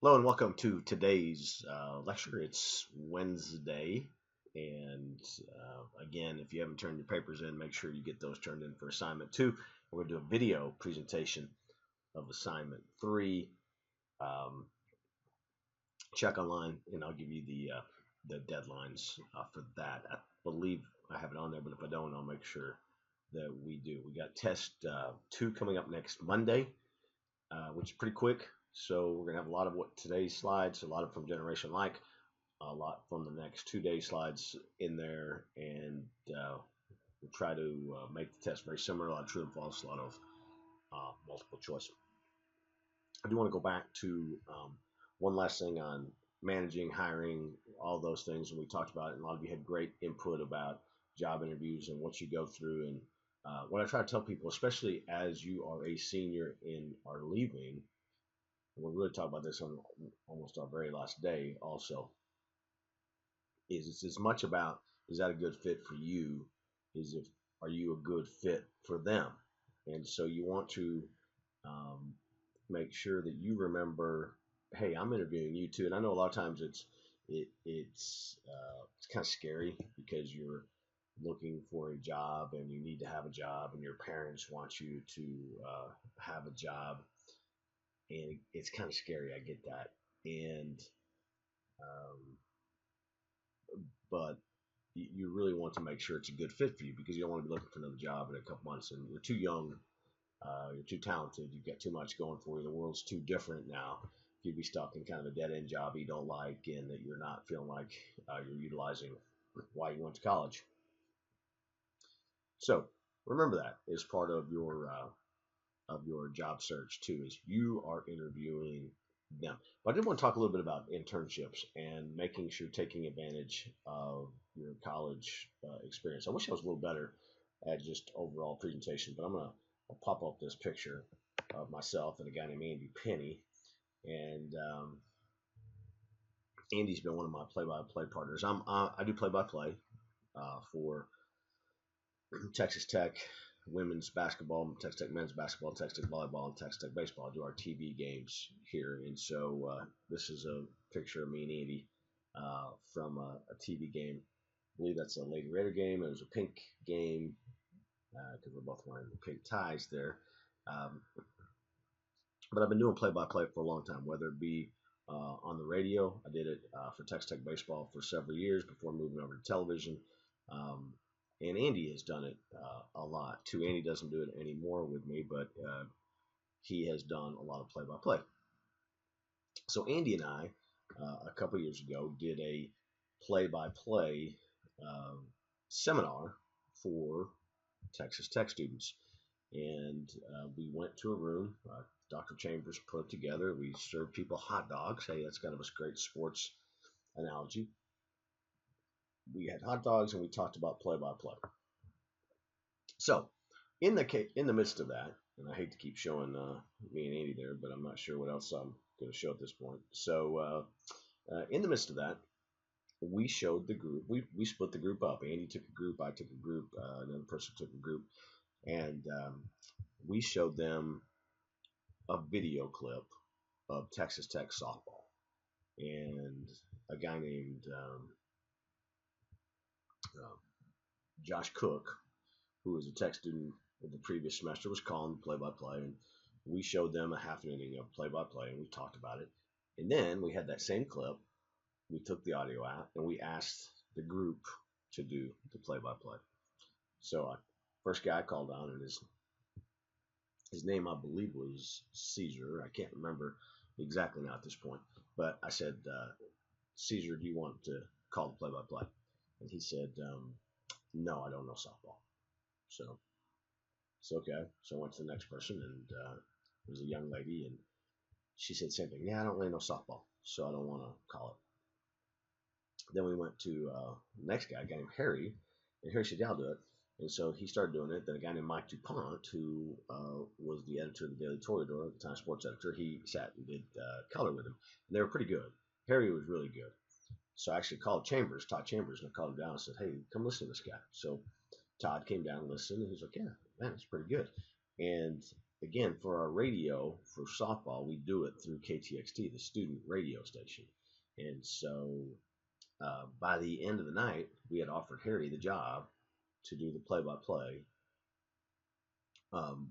Hello and welcome to today's lecture. It's Wednesday, and again, if you haven't turned your papers in, make sure you get those turned in for assignment 2. We're going to do a video presentation of assignment 3. Um, check online, and I'll give you the deadlines for that. I believe I have it on there, but if I don't, I'll make sure that we do. We got test 2 coming up next Monday, which is pretty quick. So we're gonna have a lot of what today's slides, a lot of from Generation Like, a lot from the next 2 day slides in there, and we'll try to make the test very similar. A lot of true and false, a lot of multiple choice. I do want to go back to one last thing on managing, hiring, all those things, and we talked about it. And a lot of you had great input about job interviews and what you go through. And what I try to tell people, especially as you are a senior and are leaving, we'll really talk about this on almost our very last day also, is it's as much about, is that a good fit for you, is if, are you a good fit for them? And so you want to um, make sure that you remember, hey, I'm interviewing you too. And I know a lot of times it's kind of scary because you're looking for a job and you need to have a job and your parents want you to have a job, and it's kind of scary. I get that. And um, but you really want to make sure it's a good fit for you, because you don't want to be looking for another job in a couple months and you're too young, you're too talented, you've got too much going for you. The world's too different now. You'd be stuck in kind of a dead end job you don't like, and that you're not feeling like you're utilizing why you went to college. So remember that as part of your job search too, is you are interviewing them. But I did want to talk a little bit about internships and making sure taking advantage of your college experience. I wish I was a little better at just overall presentation, but I'll pop up this picture of myself and a guy named Andy Penny. And Andy's been one of my play-by-play partners. I do play-by-play for Texas Tech women's basketball, Texas Tech men's basketball, Texas Tech volleyball, and Texas Tech baseball. I do our TV games here, and so this is a picture of me and Andy from a TV game. I believe that's a Lady Raider game. It was a pink game because we're both wearing the pink ties there. Um, but I've been doing play-by-play for a long time, whether it be on the radio. I did it for Texas Tech baseball for several years before moving over to television. Um, and Andy has done it a lot too. Andy doesn't do it anymore with me, but he has done a lot of play-by-play. So Andy and I, a couple years ago, did a play-by-play seminar for Texas Tech students, and we went to a room. Dr. Chambers put together. We served people hot dogs. Hey, that's kind of a great sports analogy. We had hot dogs and we talked about play-by-play. So, in the midst of that, and I hate to keep showing me and Andy there, but I'm not sure what else I'm going to show at this point. So, in the midst of that, we showed the group. We split the group up. Andy took a group. I took a group. Another person took a group, and we showed them a video clip of Texas Tech softball, and a guy named uh, Josh Cook, who was a Tech student of the previous semester, was calling play-by-play, and we showed them a half an inning of play-by-play, and we talked about it. And then we had that same clip. We took the audio out, and we asked the group to do the play-by-play. So first guy I called on, and his name I believe was Caesar. I can't remember exactly now at this point, but I said, Caesar, do you want to call the play-by-play? And he said, no, I don't know softball. So it's okay. So I went to the next person, and it was a young lady, and she said the same thing. Yeah, I don't really know softball, so I don't want to call it. Then we went to the next guy, a guy named Harry, and Harry said, yeah, I'll do it. And so he started doing it. Then a guy named Mike DuPont, who was the editor of the Daily Toreador, at the time sports editor, he sat and did color with him. And they were pretty good. Harry was really good. So I actually called Chambers, Todd Chambers, and I called him down and said, hey, come listen to this guy. So Todd came down and listened, and he's like, yeah, man, it's pretty good. And again, for our radio for softball, we do it through KTXT, the student radio station. And so by the end of the night, we had offered Harry the job to do the play-by-play um,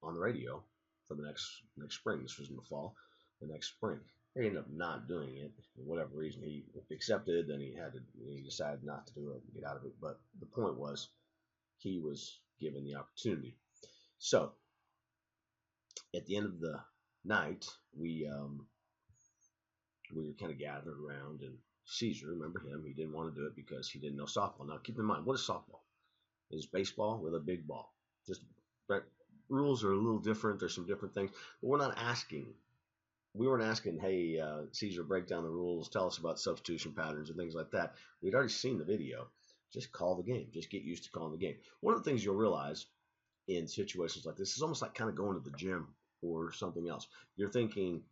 on the radio for the next spring. This was in the fall, the next spring. He ended up not doing it for whatever reason. He accepted, then he decided not to do it and get out of it. But the point was, he was given the opportunity. So at the end of the night, we were kind of gathered around, and Caesar, remember him? He didn't want to do it because he didn't know softball. Now keep in mind, what is softball? It's baseball with a big ball. Just right, rules are a little different. There's some different things, but we're not asking. We weren't asking, hey, Caesar, break down the rules, tell us about substitution patterns and things like that. We'd already seen the video. Just call the game. Just get used to calling the game. One of the things you'll realize in situations like this is almost like kind of going to the gym or something else. You're thinking,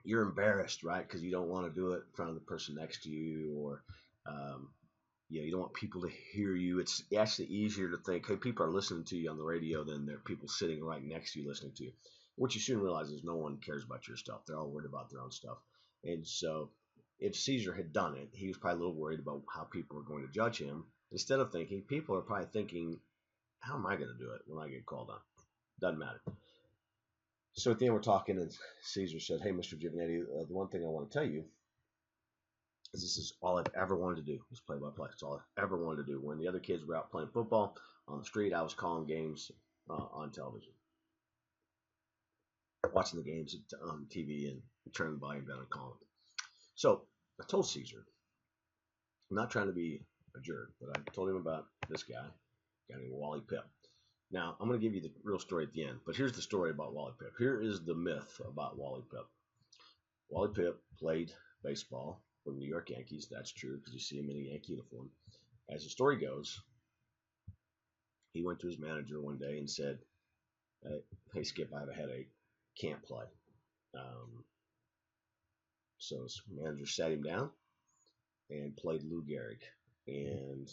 you're embarrassed, right? Because you don't want to do it in front of the person next to you, or um, you don't want people to hear you. It's actually easier to think, hey, people are listening to you on the radio than there are people sitting right next to you listening to you. What you soon realize is no one cares about your stuff. They're all worried about their own stuff. And so if Caesar had done it, he was probably a little worried about how people were going to judge him. Instead of thinking, people are probably thinking, how am I going to do it when I get called on? Doesn't matter. So at the end, we're talking, and Caesar said, hey, Mr. Giovanetti, the one thing I want to tell you is this is all I've ever wanted to do, is play-by-play. It's all I've ever wanted to do. When the other kids were out playing football on the street, I was calling games on television, watching the games on TV and turning the volume down and calling them. So I told Caesar, I'm not trying to be a jerk, but I told him about this guy named Wally Pipp. Now, I'm going to give you the real story at the end, but here's the story about Wally Pipp. Here is the myth about Wally Pipp. Wally Pipp played baseball for the New York Yankees. That's true because you see him in a Yankee uniform. As the story goes, he went to his manager one day and said, hey, Skip, I have a headache. Can't play. Um, so his manager sat him down and played Lou Gehrig. And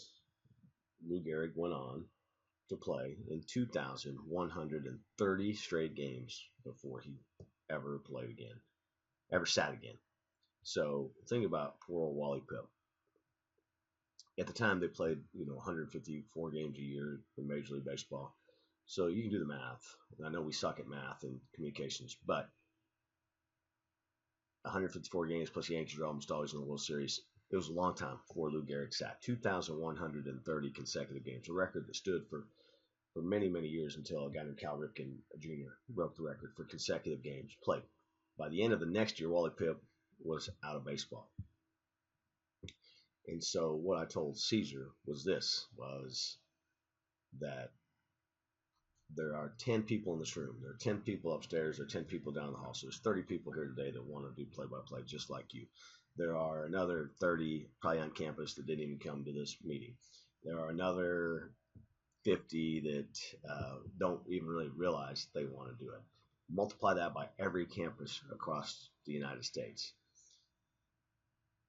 Lou Gehrig went on to play in 2,130 straight games before he ever played again, ever sat again. So think about poor old Wally Pipp. At the time, they played 154 games a year in Major League Baseball. So you can do the math. I know we suck at math and communications, but 154 games plus the Yankees are almost always in the World Series. It was a long time before Lou Gehrig sat. 2,130 consecutive games, a record that stood for many, many years until a guy named Cal Ripken Jr. broke the record for consecutive games played. By the end of the next year, Wally Pipp was out of baseball. And so what I told Caesar was that there are 10 people in this room. There are 10 people upstairs. There are 10 people down the hall. So there's 30 people here today that want to do play-by-play just like you. There are another 30 probably on campus that didn't even come to this meeting. There are another 50 that don't even really realize they want to do it. Multiply that by every campus across the United States.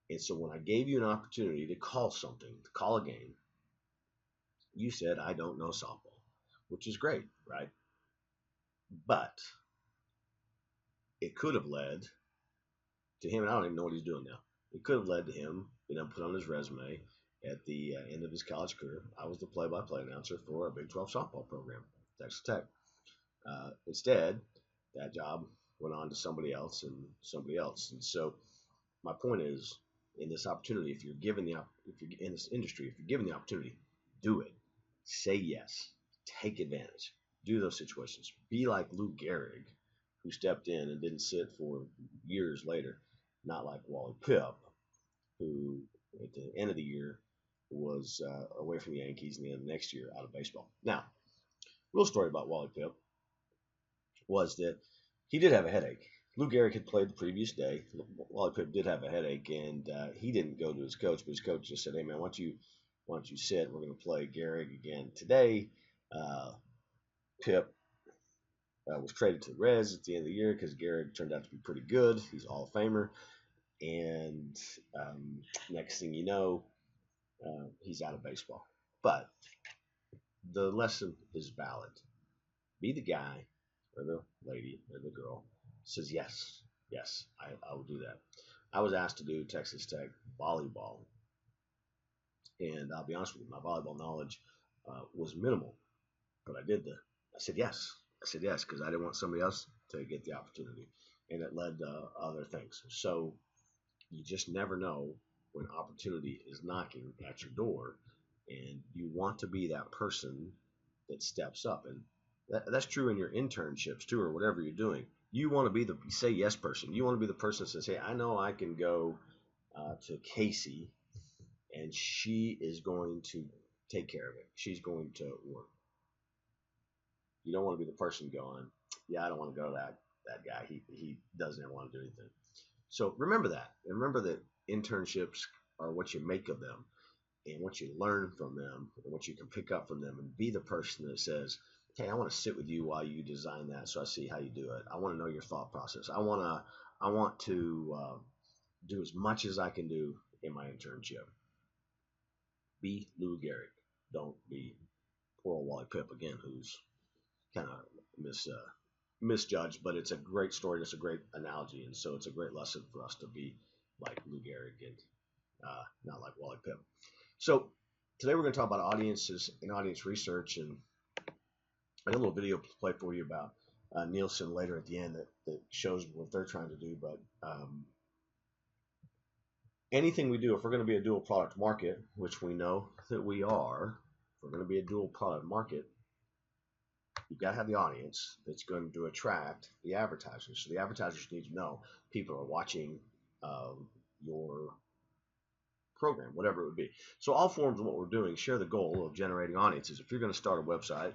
And so when I gave you an opportunity to call something, to call a game, you said, I don't know softball, which is great, right? But it could have led to him, and I don't even know what he's doing now. It could have led to him being able to put on his resume at the end of his college career, I was the play-by-play announcer for a Big 12 softball program, Texas Tech. Instead, that job went on to somebody else and somebody else. And so my point is, in this opportunity, if you're in this industry, if you're given the opportunity, do it. Say yes. Take advantage. Do those situations. Be like Lou Gehrig, who stepped in and didn't sit for years later. Not like Wally Pipp, who at the end of the year was away from the Yankees, and the end of next year out of baseball. Now, real story about Wally Pipp was that he did have a headache. Lou Gehrig had played the previous day. Wally Pipp did have a headache, and he didn't go to his coach, but his coach just said, hey, man, why don't you sit? We're going to play Gehrig again today. Pipp was traded to the Reds at the end of the year because Gehrig turned out to be pretty good. He's a Hall of Famer. And next thing you know, he's out of baseball. But the lesson is valid. Be the guy or the lady or the girl says yes, yes, I will do that. I was asked to do Texas Tech volleyball, and I'll be honest with you, my volleyball knowledge was minimal, but I said yes. I said yes because I didn't want somebody else to get the opportunity, and it led to other things. So you just never know when opportunity is knocking at your door, and you want to be that person that steps up. And that's true in your internships too, or whatever you're doing. You want to be the say yes person. You want to be the person that says, "Hey, I know I can go to Casey, and she is going to take care of it. She's going to work." You don't want to be the person going, "Yeah, I don't want to go to that guy. He doesn't ever want to do anything." So remember that. And remember that internships are what you make of them and what you learn from them and what you can pick up from them, and be the person that says, "Hey, I want to sit with you while you design that so I see how you do it. I want to know your thought process. I want to do as much as I can do in my internship." Be Lou Gehrig. Don't be poor old Wally Pipp again, who's kind of misjudged, but it's a great story. It's a great analogy, and so it's a great lesson for us to be like Lou Gehrig and not like Wally Pipp. So today we're going to talk about audiences and audience research, and I got a little video to play for you about Nielsen later at the end that shows what they're trying to do. But anything we do, if we're going to be a dual product market, which we know that we are, if we're going to be a dual product market, you've got to have the audience that's going to attract the advertisers. So the advertisers need to know people are watching your program, whatever it would be. So all forms of what we're doing share the goal of generating audiences. If you're going to start a website,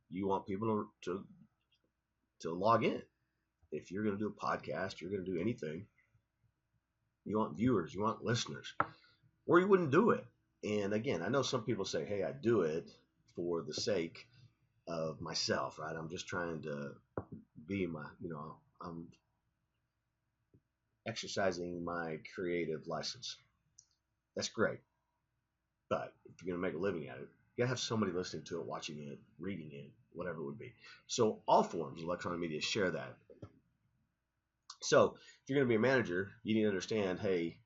you want people to log in. If you're going to do a podcast, you're going to do anything, you want viewers, you want listeners, or you wouldn't do it. And again, I know some people say, "Hey, I do it for the sake of myself," right? I'm just trying to be I'm exercising my creative license. That's great. But if you're going to make a living at it, you got to have somebody listening to it, watching it, reading it, whatever it would be. So all forms of electronic media share that. So if you're going to be a manager, you need to understand, hey,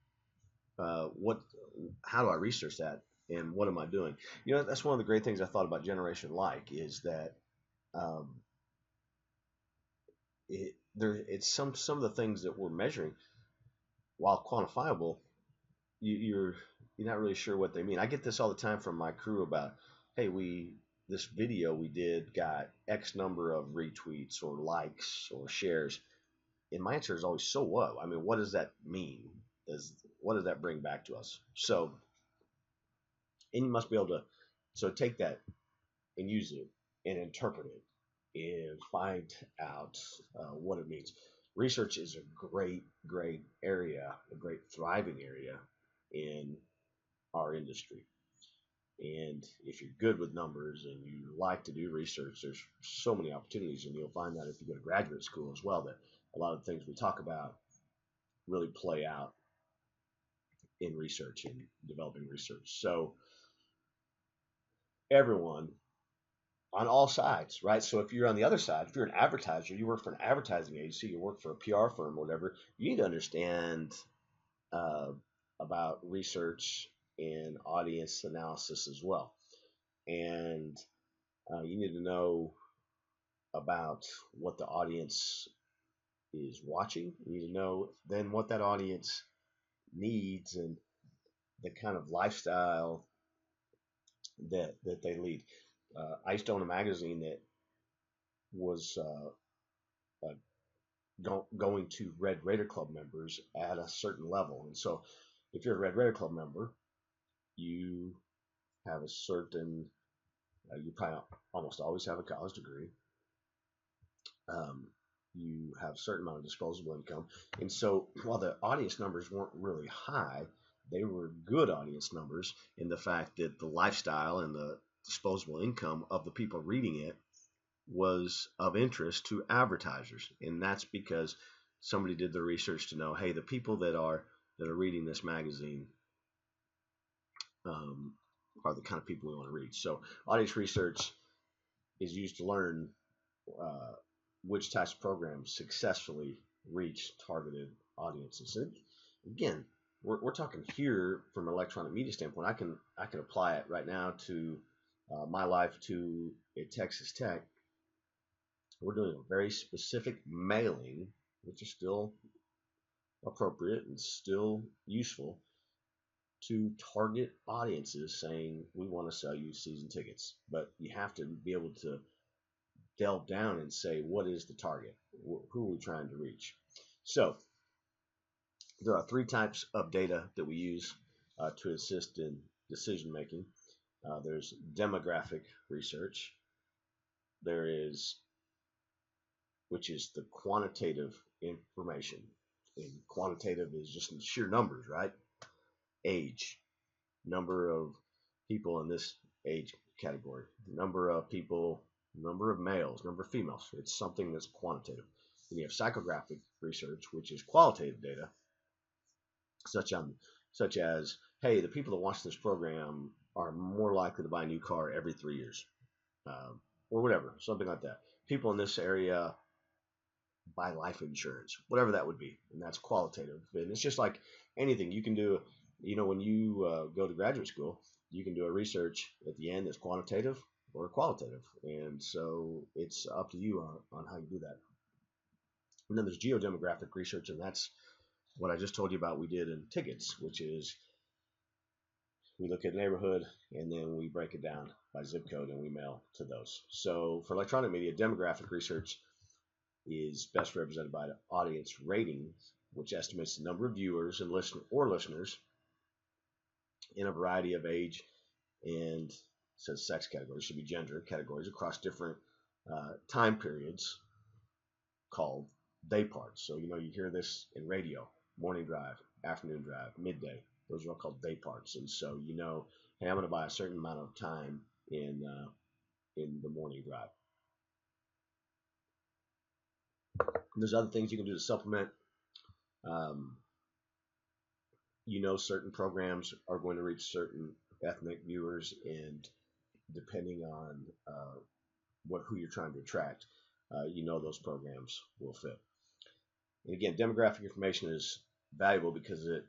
how do I research that, and what am I doing? That's one of the great things I thought about Generation Like is that it's some of the things that we're measuring, while quantifiable, you're not really sure what they mean. I get this all the time from my crew about, hey, this video we did got X number of retweets or likes or shares. And my answer is always, so what? I mean, what does that mean? What does that bring back to us? So, and you must be able to take that and use it and interpret it and find out what it means. Research is a great area, a great thriving area in our industry. And if you're good with numbers and you like to do research, there's so many opportunities, and you'll find that if you go to graduate school as well, that a lot of the things we talk about really play out in research and developing research. So everyone on all sides, right? So if you're on the other side, if you're an advertiser, you work for an advertising agency, you work for a PR firm, or whatever, you need to understand uh, about research and audience analysis as well. And you need to know about what the audience is watching. You need to know then what that audience needs and the kind of lifestyle that they lead. I used to own a magazine that was going to Red Raider Club members at a certain level. And so if you're a Red Raider Club member, you have a certain, you probably almost always have a college degree. You have a certain amount of disposable income. And so while the audience numbers weren't really high, they were good audience numbers in the fact that the lifestyle and the disposable income of the people reading it was of interest to advertisers. And that's because somebody did the research to know, hey, the people that are reading this magazine are the kind of people we want to reach. So audience research is used to learn uh, which types of programs successfully reach targeted audiences. And again, we're talking here from an electronic media standpoint. I can apply it right now to my life to at Texas Tech. We're doing a very specific mailing, which is still appropriate and still useful to target audiences, saying we want to sell you season tickets. But you have to be able to delve down and say what is the target, who are we trying to reach. So there are three types of data that we use to assist in decision making. There's demographic research. There is, which is the quantitative information. And quantitative is just sheer numbers, right? Age, number of people in this age category, number of people, number of males, number of females. It's something that's quantitative. Then you have psychographic research, which is qualitative data, such as, hey, the people that watch this program are more likely to buy a new car every 3 years, or whatever, something like that. People in this area buy life insurance, whatever that would be, and that's qualitative. And it's just like anything you can do. When you go to graduate school, you can do a research at the end that's quantitative or qualitative, and so it's up to you on how you do that. And then there's geodemographic research, and that's what I just told you about we did in tickets, which is we look at a neighborhood and then we break it down by zip code and we mail to those. So for electronic media, demographic research is best represented by the audience ratings, which estimates the number of viewers and listeners in a variety of age and says sex categories, should be gender categories across different time periods called day parts. So you hear this in radio: morning drive, afternoon drive, midday. Those are all called day parts. And so hey, I'm going to buy a certain amount of time in the morning drive. And there's other things you can do to supplement. Um, certain programs are going to reach certain ethnic viewers, and depending on who you're trying to attract, those programs will fit. And again, demographic information is valuable because it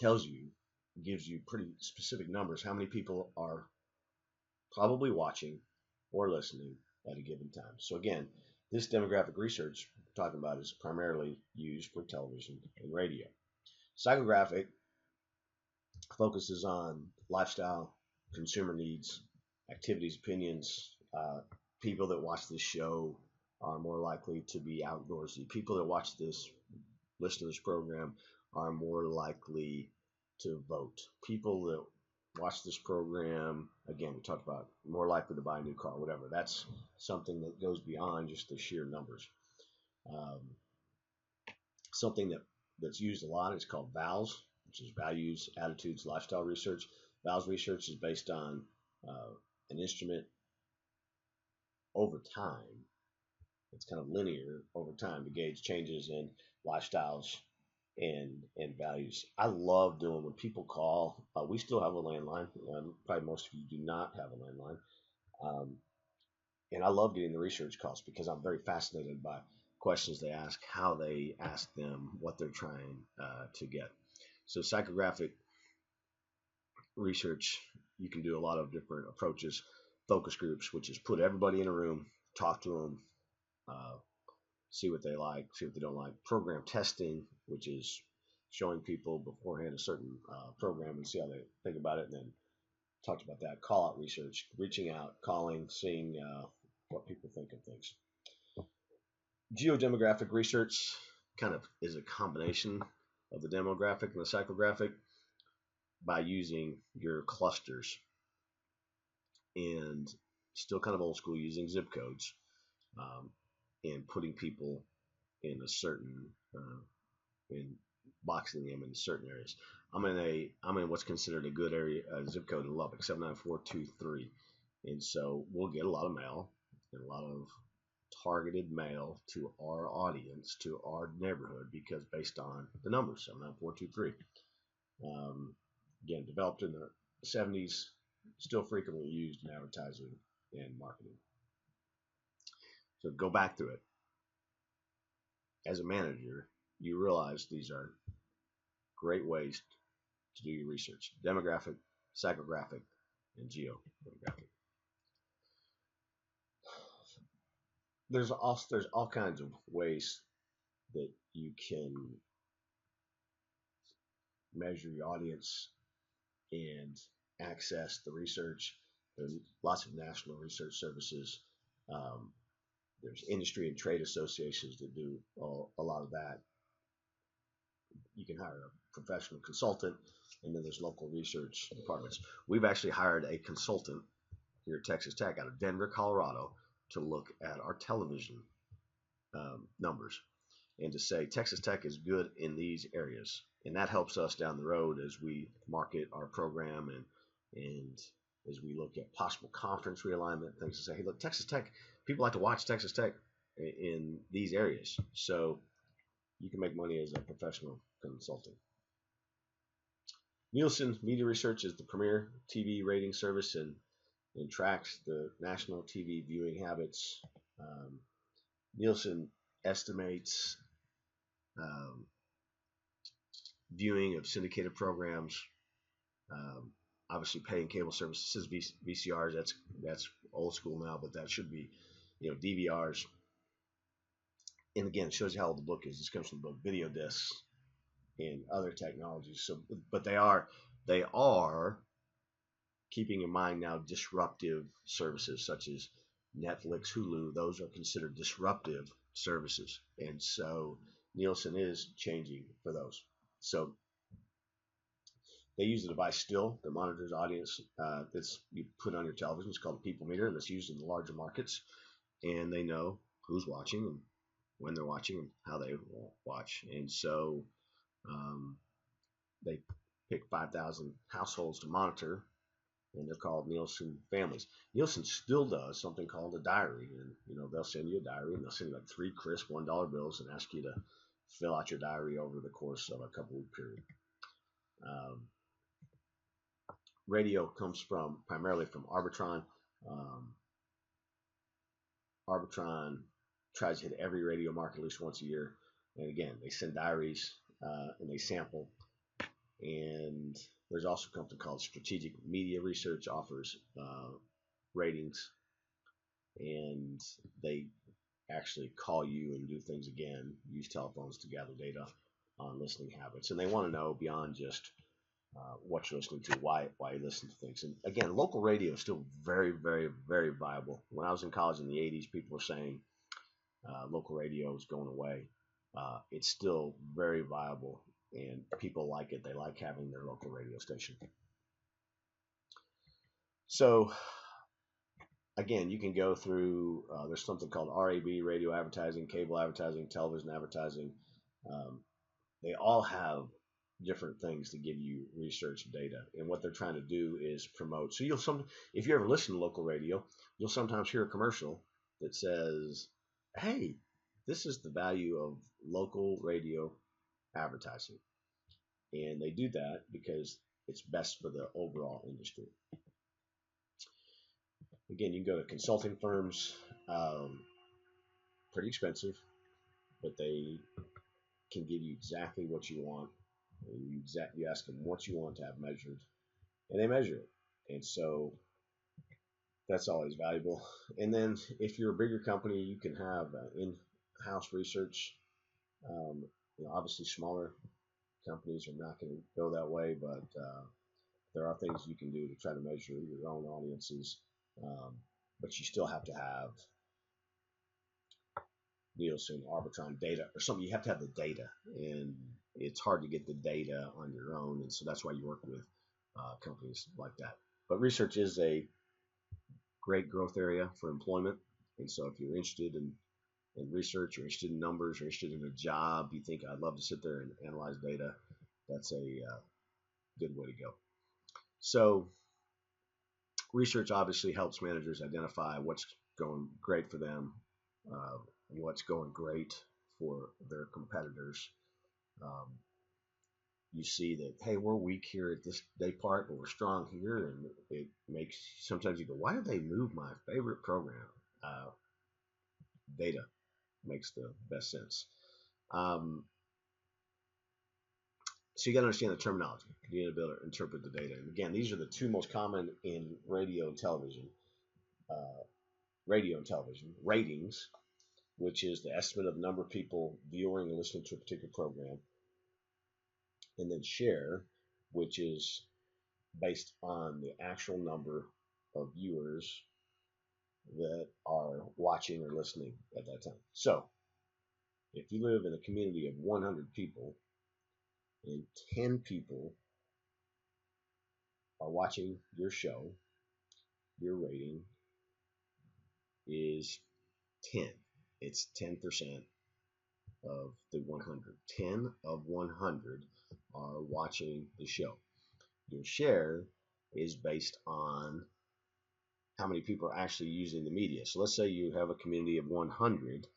gives you pretty specific numbers, how many people are probably watching or listening at a given time. So again, this demographic research we're talking about is primarily used for television and radio. Psychographic focuses on lifestyle, consumer needs, activities, opinions. People that watch this show are more likely to be outdoorsy. People that listen to this program, are more likely to vote. People that watch this program, again, we talked about more likely to buy a new car, whatever. That's something that goes beyond just the sheer numbers. Something that's used a lot is called VALS, which is values, attitudes, lifestyle research. VALS research is based on an instrument over time. It's kind of linear over time to gauge changes in lifestyles and values. I love doing when people call. We still have a landline. Probably most of you do not have a landline. And I love getting the research calls because I'm very fascinated by questions they ask, how they ask them, what they're trying to get. So psychographic research, you can do a lot of different approaches. Focus groups, which is put everybody in a room, talk to them, see what they like, see what they don't like. Program testing, which is showing people beforehand a certain program and see how they think about it, and then talked about that. Call out research, reaching out, calling, seeing what people think of things. Geodemographic research kind of is a combination of the demographic and the psychographic by using your clusters and still kind of old school using zip codes and putting people in a certain in boxing them in certain areas. I'm in what's considered a good area, zip code in Lubbock, 79423, and so we'll get a lot of mail and a lot of targeted mail to our audience, to our neighborhood, because based on the numbers, 79423. Again, developed in the 70s, still frequently used in advertising and marketing. So go back through it. As a manager, you realize these are great ways to do your research: demographic, psychographic, and geographic. There's all kinds of ways that you can measure your audience and access the research. There's lots of national research services. Um, there's industry and trade associations that do a lot of that. You can hire a professional consultant, and then there's local research departments. We've actually hired a consultant here at Texas Tech out of Denver, Colorado, to look at our television numbers and to say Texas Tech is good in these areas, and that helps us down the road as we market our program and as we look at possible conference realignment things to say, hey, look, Texas Tech, people like to watch Texas Tech in these areas, so you can make money as a professional consultant. Nielsen Media Research is the premier TV rating service and tracks the national TV viewing habits. Nielsen estimates viewing of syndicated programs, um, obviously paying cable services, VCRs. That's old school now, but that should be, DVRs. And again, it shows you how old the book is. This comes from the book, video discs and other technologies. So, but they are keeping in mind now disruptive services such as Netflix, Hulu. Those are considered disruptive services, and so Nielsen is changing for those. So they use a device still that monitors audience that's you put on your television. It's called a people meter, and it's used in the larger markets. And they know who's watching and when they're watching and how they watch. And so they pick 5,000 households to monitor, and they're called Nielsen families. Nielsen still does something called a diary, and they'll send you a diary, and they'll send you like 3 crisp $1 bills and ask you to fill out your diary over the course of a couple-week period. Radio comes primarily from Arbitron. Arbitron tries to hit every radio market at least once a year. And again, they send diaries and they sample. And there's also a company called Strategic Media Research, offers ratings. And they actually call you and do things again, use telephones to gather data on listening habits. And they want to know beyond just what you're listening to, why you listen to things. And again, local radio is still very, very, very viable. When I was in college in the 80s, people were saying local radio is going away. It's still very viable, and people like it. They like having their local radio station. So again, you can go through, there's something called RAB, radio advertising, cable advertising, television advertising. They all have different things to give you research data, and what they're trying to do is promote. So if you ever listen to local radio, you'll sometimes hear a commercial that says, hey, this is the value of local radio advertising. And they do that because it's best for the overall industry. Again, you can go to consulting firms, pretty expensive, but they can give you exactly what you want. And you ask them what you want to have measured, and they measure it. And so that's always valuable. And then if you're a bigger company, you can have in-house research. Obviously smaller companies are not going to go that way, but there are things you can do to try to measure your own audiences. But you still have to have Nielsen, Arbitron data or something. You have to have the data, and it's hard to get the data on your own, and so that's why you work with companies like that. But research is a great growth area for employment, and so if you're interested in research, you're interested in numbers, you're interested in a job, you think I'd love to sit there and analyze data, that's a good way to go. So research obviously helps managers identify what's going great for them, what's going great for their competitors. you see that, hey, we're weak here at this day part, but we're strong here, and it makes sometimes you go, why did they move my favorite program? Uh, Data makes the best sense. Um, so you got to understand the terminology. You need to be able to interpret the data. And again, these are the two most common in radio and television. Uh, Radio and television ratings, which is the estimate of the number of people viewing and listening to a particular program, and then share, which is based on the actual number of viewers that are watching or listening at that time. So, if you live in a community of 100 people and 10 people are watching your show, your rating is 10. It's 10% of the 100. 10 of 100 are watching the show. Your share is based on how many people are actually using the media. So let's say you have a community of 100,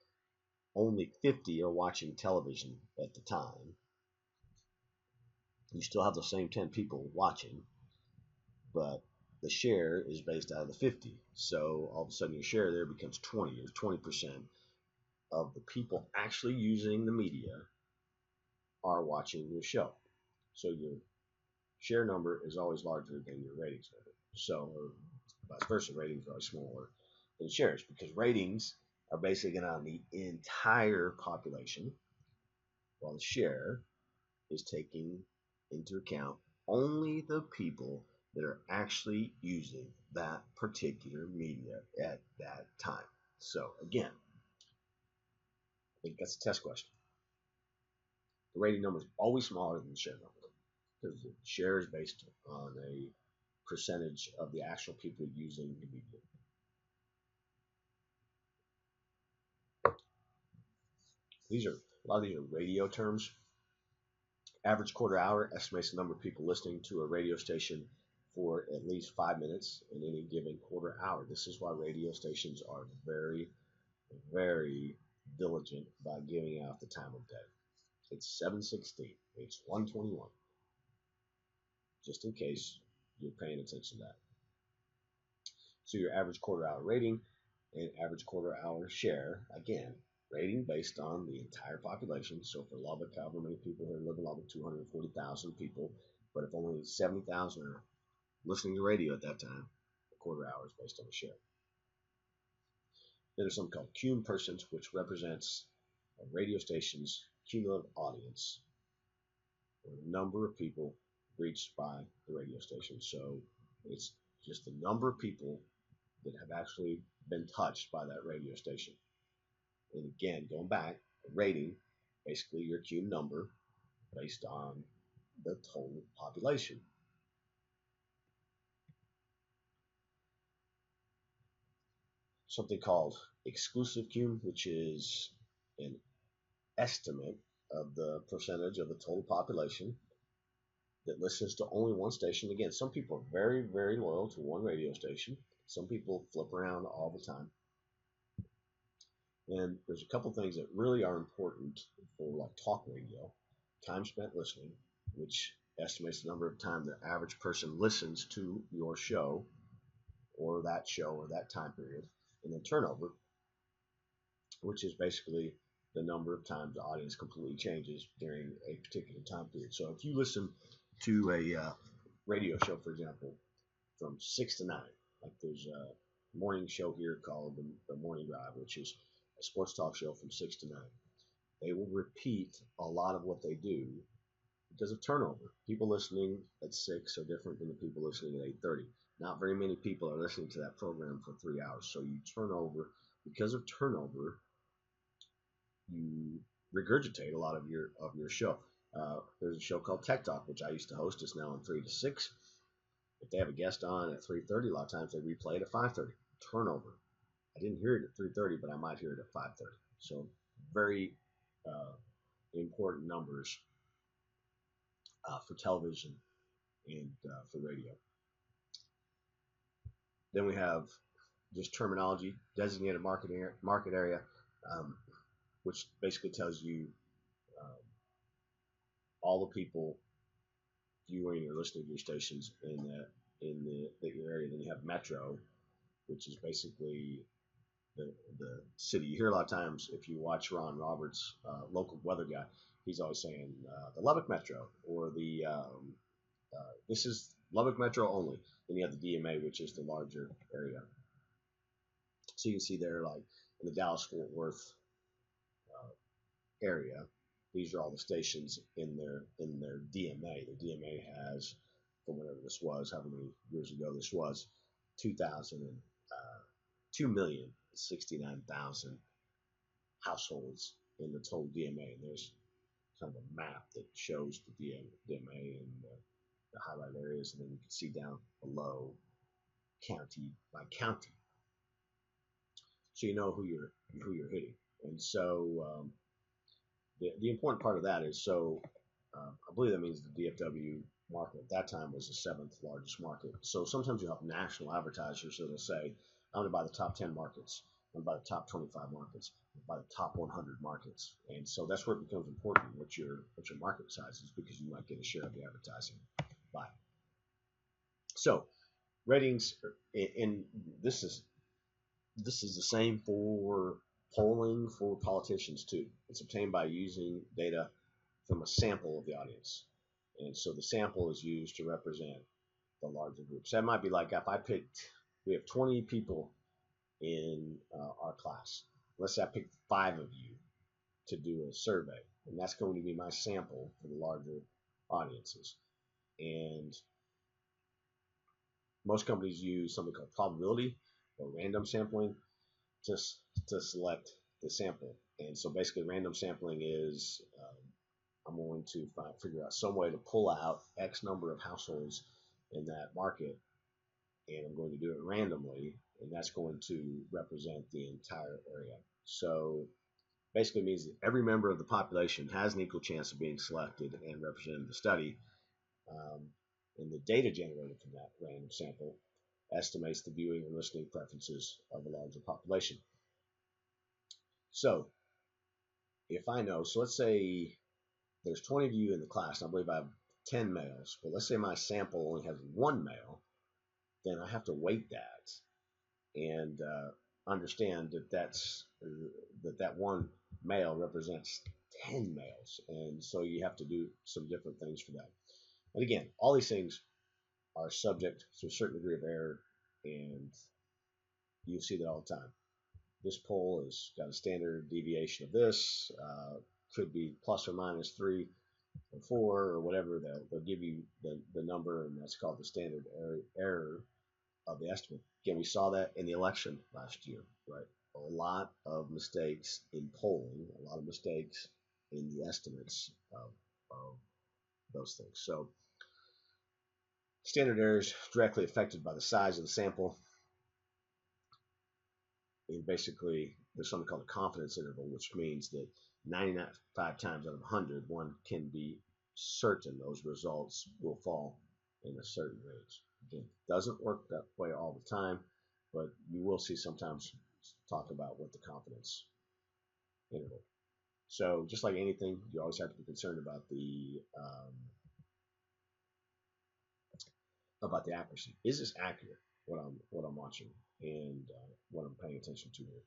only 50 are watching television at the time. You still have the same 10 people watching, but the share is based out of the 50. So all of a sudden your share there becomes 20, or 20% of the people actually using the media are watching your show. So your share number is always larger than your ratings number. So, or vice versa, ratings are smaller than shares, because ratings are basically on the entire population, while the share is taking into account only the people that are actually using that particular media at that time. So again, I think that's a test question. The rating number is always smaller than the share number, because the share is based on a percentage of the actual people using the media. A lot of these are radio terms. Average quarter hour estimates the number of people listening to a radio station for at least 5 minutes in any given quarter hour. This is why radio stations are very, very diligent about giving out the time of day. It's 7:16. It's 1:21. Just in case you're paying attention to that. So your average quarter hour rating and average quarter hour share, again, rating based on the entire population. So for Lubbock, however many people here live in Lubbock, 240,000 people. But if only 70,000 are listening to radio at that time, the quarter hour is based on the share. Then there's something called cum persons, which represents a radio station's cumulative audience, or the number of people reached by the radio station. So it's just the number of people that have actually been touched by that radio station. And again, going back, rating, basically your cum number based on the total population. Something called exclusive cum, which is an estimate of the percentage of the total population that listens to only one station. Again, some people are very, very loyal to one radio station. Some people flip around all the time. And there's a couple things that really are important for like talk radio. Time spent listening, which estimates the number of time the average person listens to your show or that time period. And then turnover, which is basically the number of times the audience completely changes during a particular time period. So if you listen to a radio show, for example, from 6 to 9, like there's a morning show here called the Morning Drive, which is a sports talk show from 6 to 9. They will repeat a lot of what they do because of turnover. People listening at 6 are different than the people listening at 8:30. Not very many people are listening to that program for 3 hours. So you turn over. Because of turnover, you regurgitate a lot of your show. There's a show called Tech Talk, which I used to host. It's now on 3 to 6. If they have a guest on at 3:30, a lot of times they replay it at 5:30. Turnover. I didn't hear it at 3:30, but I might hear it at 5:30. So very important numbers for television and for radio. Then we have just terminology, designated market area, which basically tells you um, all the people viewing or listening to your stations in the your area. Then you have Metro, which is basically the city. You hear a lot of times if you watch Ron Roberts, local weather guy, he's always saying the Lubbock Metro or the this is Lubbock Metro only. Then you have the DMA, which is the larger area. So you can see there, like in the Dallas-Fort Worth area, these are all the stations in their DMA. The DMA has, from whatever this was, however many years ago this was, 2,069,000 households in the total DMA. And there's kind of a map that shows the DMA and the highlight areas, and then you can see down below county by county, so you know who you're hitting. And so the important part of that is, so I believe that means the DFW market at that time was the seventh largest market. So sometimes you have national advertisers that will say, I'm going to buy the top 10 markets, I'm going to buy the top 25 markets, by the top 100 markets. And so that's where it becomes important what your market size is, because you might get a share of the advertising buy. So ratings, and this is the same for polling for politicians too. It's obtained by using data from a sample of the audience. And so the sample is used to represent the larger groups. That might be like if I picked, we have 20 people in our class. Let's say I picked 5 of you to do a survey, and that's going to be my sample for the larger audiences. And most companies use something called probability or random sampling to select the sample. And so basically random sampling is I'm going to figure out some way to pull out X number of households in that market, and I'm going to do it randomly, and that's going to represent the entire area. So basically means that every member of the population has an equal chance of being selected and represented in the study. And the data generated from that random sample estimates the viewing and listening preferences of a larger population. So if I know, so let's say there's 20 of you in the class, and I believe I have 10 males, but let's say my sample only has 1 male, then I have to weight that and understand that 1 male represents 10 males. And so you have to do some different things for that. And again, all these things are subject to a certain degree of error, and you see that all the time. This poll has got a standard deviation of this, could be plus or minus 3 or 4 or whatever. They'll give you the number, and that's called the standard error of the estimate. Again, we saw that in the election last year, right? A lot of mistakes in polling, a lot of mistakes in the estimates of those things. So standard errors directly affected by the size of the sample. And basically, there's something called a confidence interval, which means that 95 times out of 100, one can be certain those results will fall in a certain range. Again, it doesn't work that way all the time, but you will see sometimes talk about what the confidence interval. So just like anything, you always have to be concerned about the accuracy. Is this accurate? What I'm watching and what I'm paying attention to here,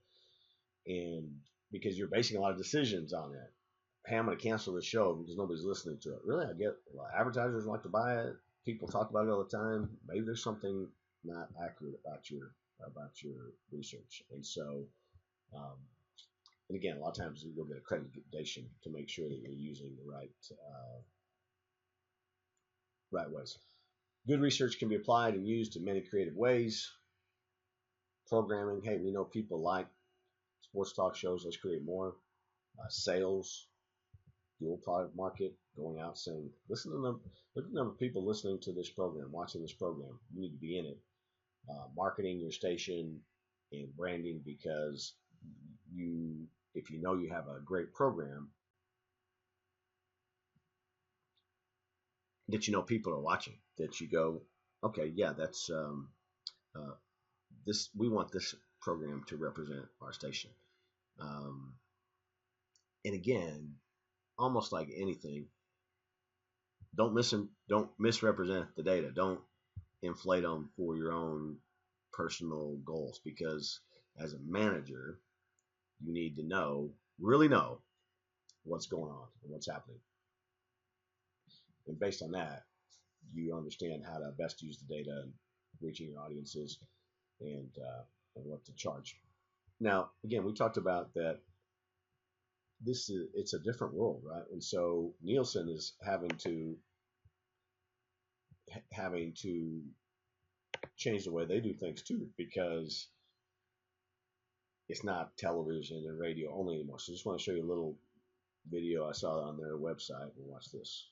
and because you're basing a lot of decisions on that. Hey, I'm going to cancel the show because nobody's listening to it. Really, I get advertisers like to buy it. People talk about it all the time. Maybe there's something not accurate about your research, and so, and again, a lot of times you'll get accreditation to make sure that you're using the right ways. Good research can be applied and used in many creative ways. Programming, hey, we know people like sports talk shows. Let's create more. Sales, dual product market, going out saying, listen to them. Look at the number of people listening to this program, watching this program. You need to be in it. Marketing your station and branding, because if you know you have a great program, that you know people are watching, that you go, okay, yeah, that's this. We want this program to represent our station. And again, almost like anything, don't misrepresent the data. Don't inflate them for your own personal goals, because as a manager, you need to really know what's going on and what's happening. And based on that, you understand how to best use the data and reaching your audiences, and what to charge. Now, again, we talked about that it's a different world, right? And so Nielsen is having to change the way they do things too, because it's not television and radio only anymore. So I just want to show you a little video I saw on their website. And watch this.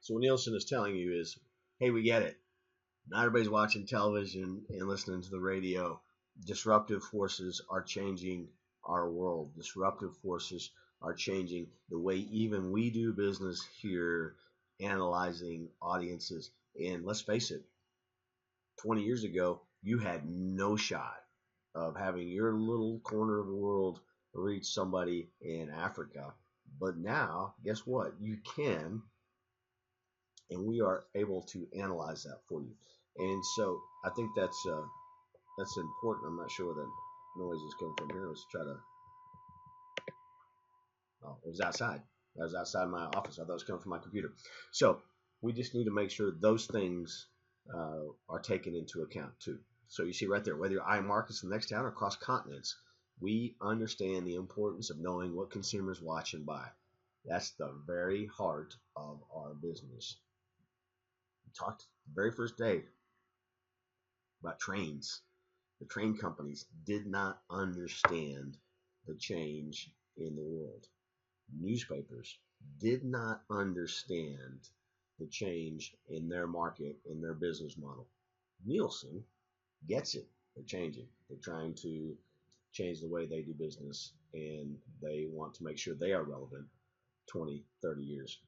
So what Nielsen is telling you is, hey, we get it. Not everybody's watching television and listening to the radio. Disruptive forces are changing our world. Disruptive forces are changing the way even we do business here, analyzing audiences. And let's face it, 20 years ago, you had no shot of having your little corner of the world reach somebody in Africa. But now, guess what? You can, and we are able to analyze that for you. And so I think that's important. I'm not sure where that noise is coming from here. Let's try to. Oh, it was outside. That was outside my office. I thought it was coming from my computer. So we just need to make sure those things are taken into account too. So you see right there, whether you're eyeing markets in the next town or across continents, we understand the importance of knowing what consumers watch and buy. That's the very heart of our business. We talked the very first day about trains. The train companies did not understand the change in the world. Newspapers did not understand the change in their market, in their business model. Nielsen gets it. They're changing. They're trying to change the way they do business, and they want to make sure they are relevant 20, 30 years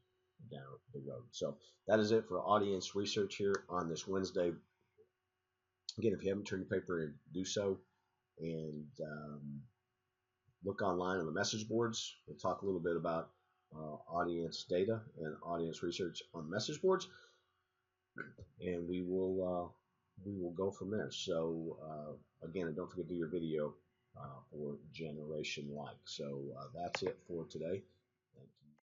down the road. So that is it for audience research here on this Wednesday. Again, if you haven't turned your paper in, do so, and look online on the message boards. We'll talk a little bit about audience data and audience research on message boards, and we will go from there. So again, and don't forget to do your video for Generation Like. So that's it for today.